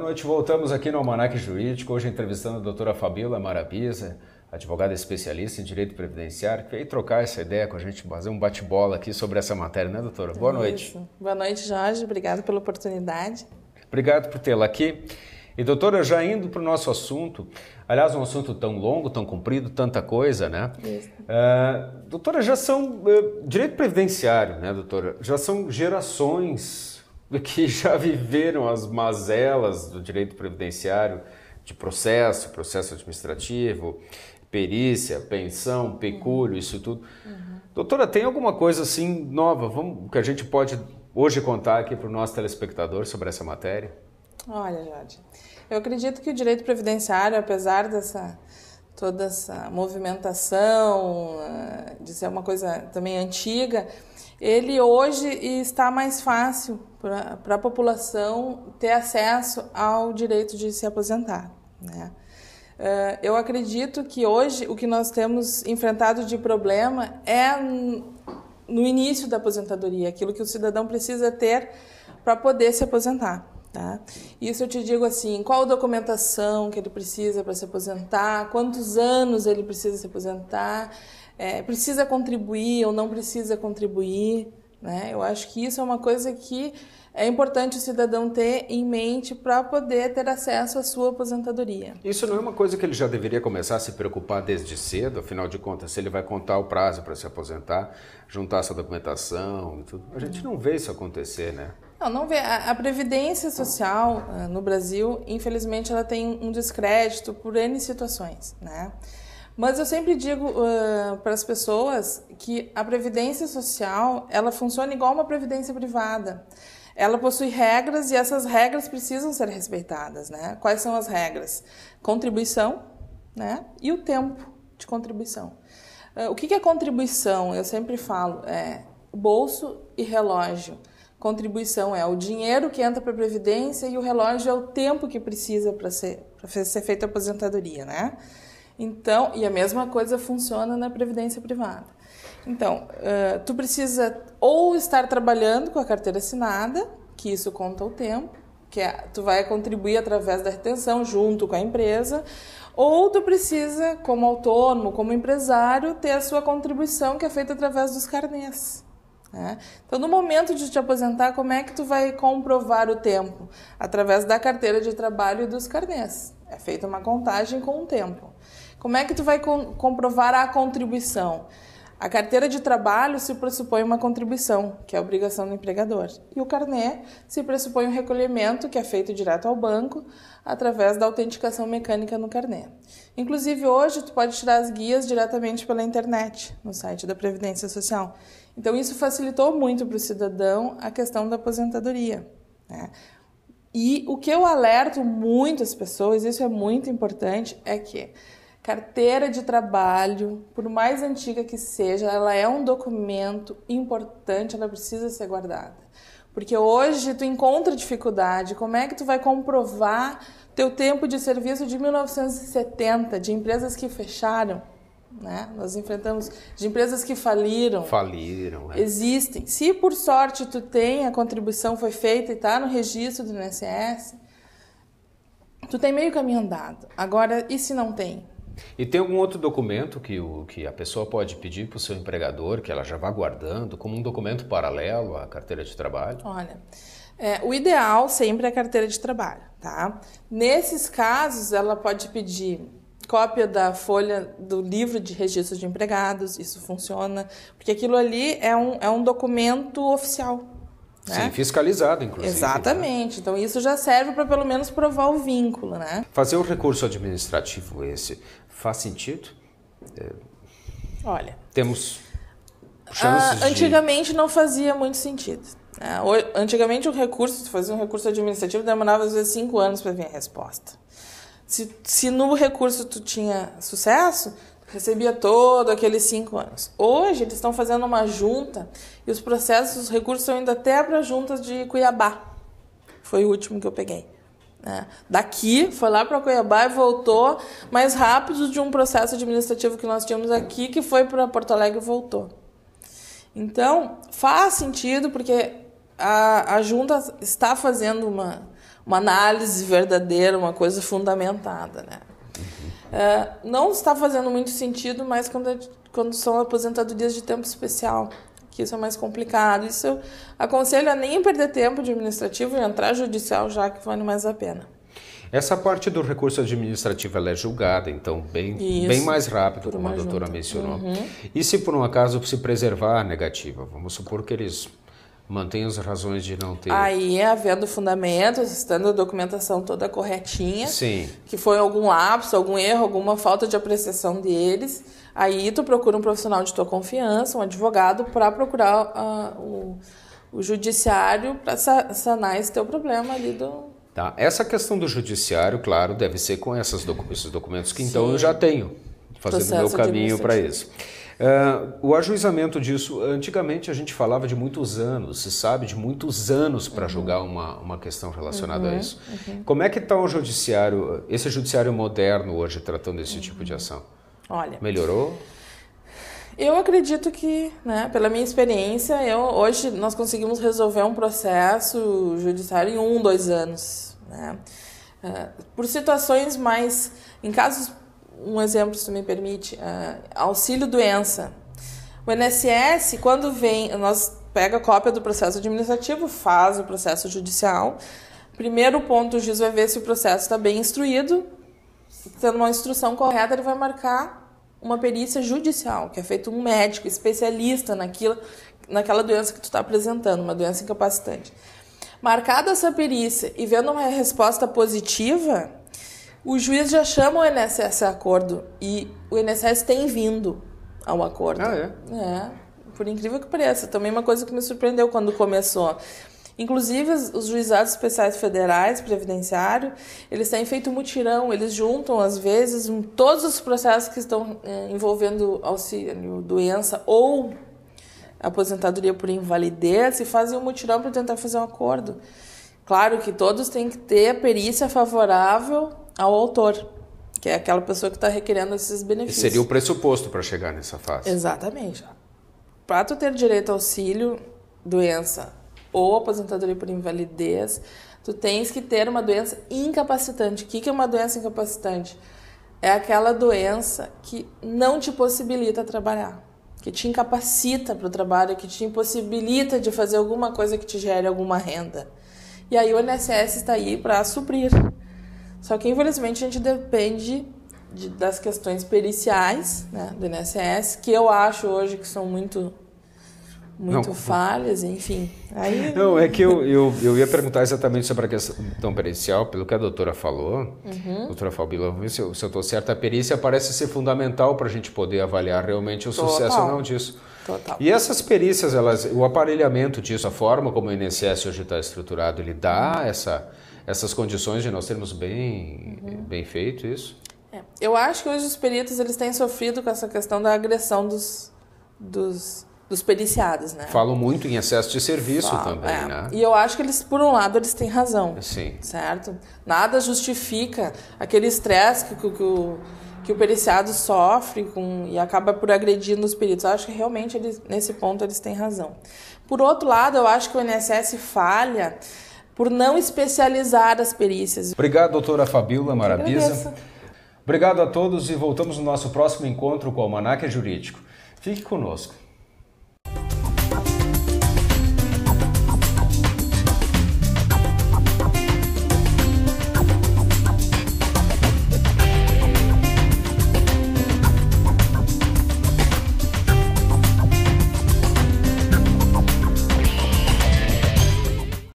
noite, voltamos aqui no Almanac Jurídico, hoje entrevistando a doutora Fabíola Marabisa, advogada especialista em direito previdenciário, que veio trocar essa ideia com a gente, fazer um bate-bola aqui sobre essa matéria, né, doutora? Boa noite. Boa noite, Jorge. Obrigado pela oportunidade. Obrigado por tê-la aqui. E, doutora, já indo para o nosso assunto, aliás, um assunto tão longo, tão comprido, tanta coisa, né? Isso. Doutora, já são, direito previdenciário, né, doutora? Já são gerações que já viveram as mazelas do direito previdenciário, de processo administrativo, perícia, pensão, pecúlio, isso tudo. Doutora, tem alguma coisa assim nova que a gente pode hoje contar aqui para o nosso telespectador sobre essa matéria? Olha, Jorge, eu acredito que o direito previdenciário, apesar toda essa movimentação, de ser uma coisa também antiga, ele hoje está mais fácil para a população ter acesso ao direito de se aposentar, né? Eu acredito que hoje o que nós temos enfrentado de problema é no início da aposentadoria, aquilo que o cidadão precisa ter para poder se aposentar. Tá? Isso eu te digo assim, qual documentação que ele precisa para se aposentar, quantos anos ele precisa se aposentar, precisa contribuir ou não precisa contribuir, né? Eu acho que isso é uma coisa que é importante o cidadão ter em mente para poder ter acesso à sua aposentadoria. Isso não é uma coisa que ele já deveria começar a se preocupar desde cedo? Afinal de contas, se ele vai contar o prazo para se aposentar, juntar essa documentação e tudo. A gente não vê isso acontecer, né? Não vê. A Previdência Social no Brasil, infelizmente, ela tem um descrédito por N situações, né? Mas eu sempre digo para as pessoas que a Previdência Social, ela funciona igual uma previdência privada. Ela possui regras e essas regras precisam ser respeitadas, né? Quais são as regras? Contribuição, né? E o tempo de contribuição. O que é contribuição? Eu sempre falo, bolso e relógio. Contribuição é o dinheiro que entra para a Previdência e o relógio é o tempo que precisa para ser feita a aposentadoria, né? Então, e a mesma coisa funciona na Previdência Privada. Então, tu precisa ou estar trabalhando com a carteira assinada, que isso conta o tempo, que tu vai contribuir através da retenção junto com a empresa, ou tu precisa, como autônomo, como empresário, ter a sua contribuição que é feita através dos carnês. Então, no momento de te aposentar, como é que tu vai comprovar o tempo? Através da carteira de trabalho e dos carnês. É feita uma contagem com o tempo. Como é que tu vai comprovar a contribuição? A carteira de trabalho se pressupõe uma contribuição, que é a obrigação do empregador. E o carnê se pressupõe um recolhimento, que é feito direto ao banco, através da autenticação mecânica no carnê. Inclusive, hoje, tu pode tirar as guias diretamente pela internet, no site da Previdência Social. Então, isso facilitou muito para o cidadão a questão da aposentadoria, né? E o que eu alerto muito as pessoas, isso é muito importante, é que carteira de trabalho, por mais antiga que seja, ela é um documento importante, ela precisa ser guardada. Porque hoje tu encontra dificuldade, como é que tu vai comprovar teu tempo de serviço de 1970, de empresas que fecharam, né? Nós enfrentamos de empresas que faliram. Existem. Se por sorte tu tem, a contribuição foi feita e está no registro do INSS, tu tem meio caminho andado. Agora, e se não tem? E tem algum outro documento que a pessoa pode pedir para o seu empregador, que ela já vá guardando, como um documento paralelo à carteira de trabalho? Olha, o ideal sempre é a carteira de trabalho, tá? Nesses casos, ela pode pedir cópia da folha do livro de registro de empregados, isso funciona, porque aquilo ali é um documento oficial. Né? Sim, fiscalizado, inclusive. Exatamente. Né? Então, isso já serve para, pelo menos, provar o vínculo, né? Fazer o recurso administrativo faz sentido? Olha... Temos chances antigamente não fazia muito sentido. Antigamente, tu fazia um recurso administrativo, demorava, às vezes, 5 anos para vir a resposta. Se no recurso tu tinha sucesso, tu recebia todo aqueles 5 anos. Hoje, eles estão fazendo uma junta e os processos, os recursos estão indo até para juntas de Cuiabá. Foi o último que eu peguei. Daqui, foi lá para Cuiabá e voltou mais rápido de um processo administrativo que nós tínhamos aqui, que foi para Porto Alegre e voltou. Então, faz sentido, porque a junta está fazendo análise verdadeira, uma coisa fundamentada, né? Não está fazendo muito sentido mais quando são aposentadorias de tempo especial, que isso é mais complicado. Isso eu aconselho a nem perder tempo de administrativo e entrar judicial, já que vale mais a pena. Essa parte do recurso administrativo ela é julgada, então bem mais rápido, como a doutora mencionou. E se por um acaso se preservar a negativa, vamos supor que eles mantêm as razões de não ter... Aí, havendo fundamentos, estando a documentação toda corretinha, Sim. que foi algum lapso, algum erro, alguma falta de apreciação deles, aí tu procura um profissional de tua confiança, um advogado, para procurar o judiciário para sanar esse teu problema ali do... Tá. Essa questão do judiciário, claro, deve ser com esses documentos que então eu já tenho, fazendo o meu caminho para isso. O ajuizamento disso, antigamente a gente falava de muitos anos, se sabe, de muitos anos para julgar uma questão relacionada a isso. Como é que está o judiciário, esse judiciário moderno hoje tratando esse tipo de ação? Olha, melhorou? Eu acredito que, né, pela minha experiência, hoje nós conseguimos resolver um processo judiciário em 1, 2 anos. Né? Por situações mais... Em casos, um exemplo, se tu me permite, auxílio-doença. O INSS, quando vem, nós pega a cópia do processo administrativo, faz o processo judicial. Primeiro ponto, o juiz vai ver se o processo está bem instruído. Tendo uma instrução correta, ele vai marcar uma perícia judicial, que é feito um médico especialista naquela doença que tu está apresentando, uma doença incapacitante. Marcada essa perícia e vendo uma resposta positiva, o juiz já chama o INSS a acordo e o INSS tem vindo ao acordo. Por incrível que pareça. Também uma coisa que me surpreendeu quando começou. Inclusive, os juizados especiais federais, previdenciário, eles têm feito mutirão, eles juntam, às vezes, todos os processos que estão envolvendo auxílio, doença ou aposentadoria por invalidez e fazem um mutirão para tentar fazer um acordo. Claro que todos têm que ter a perícia favorável ao autor, que é aquela pessoa que está requerendo esses benefícios. Seria o pressuposto para chegar nessa fase. Exatamente. Para tu ter direito ao auxílio, doença ou aposentadoria por invalidez, tu tens que ter uma doença incapacitante. O que é uma doença incapacitante? É aquela doença que não te possibilita trabalhar, que te incapacita para o trabalho, que te impossibilita de fazer alguma coisa que te gere alguma renda. E aí o INSS está aí para suprir. Só que, infelizmente, a gente depende das questões periciais, né, do INSS, que eu acho hoje que são muito falhas, enfim. Aí... Não, é que eu ia perguntar exatamente sobre a questão pericial, pelo que a doutora falou, doutora Fabíola, se eu estou certa, a perícia parece ser fundamental para a gente poder avaliar realmente o sucesso ou não disso. Total. E essas perícias, o aparelhamento disso, a forma como o INSS hoje está estruturado, ele dá essas condições de nós termos bem feito isso? Eu acho que hoje os peritos eles têm sofrido com essa questão da agressão dos periciados, né? Falam muito em excesso de serviço também, né? E eu acho que eles, por um lado, eles têm razão. Sim. Certo? Nada justifica aquele estresse que o periciado sofre e acaba por agredir os peritos. Eu acho que realmente, nesse ponto, eles têm razão. Por outro lado, eu acho que o INSS falha por não especializar as perícias. Obrigado, doutora Fabíola Marabisa. Obrigado a todos e voltamos no nosso próximo encontro com o Almanaque Jurídico. Fique conosco.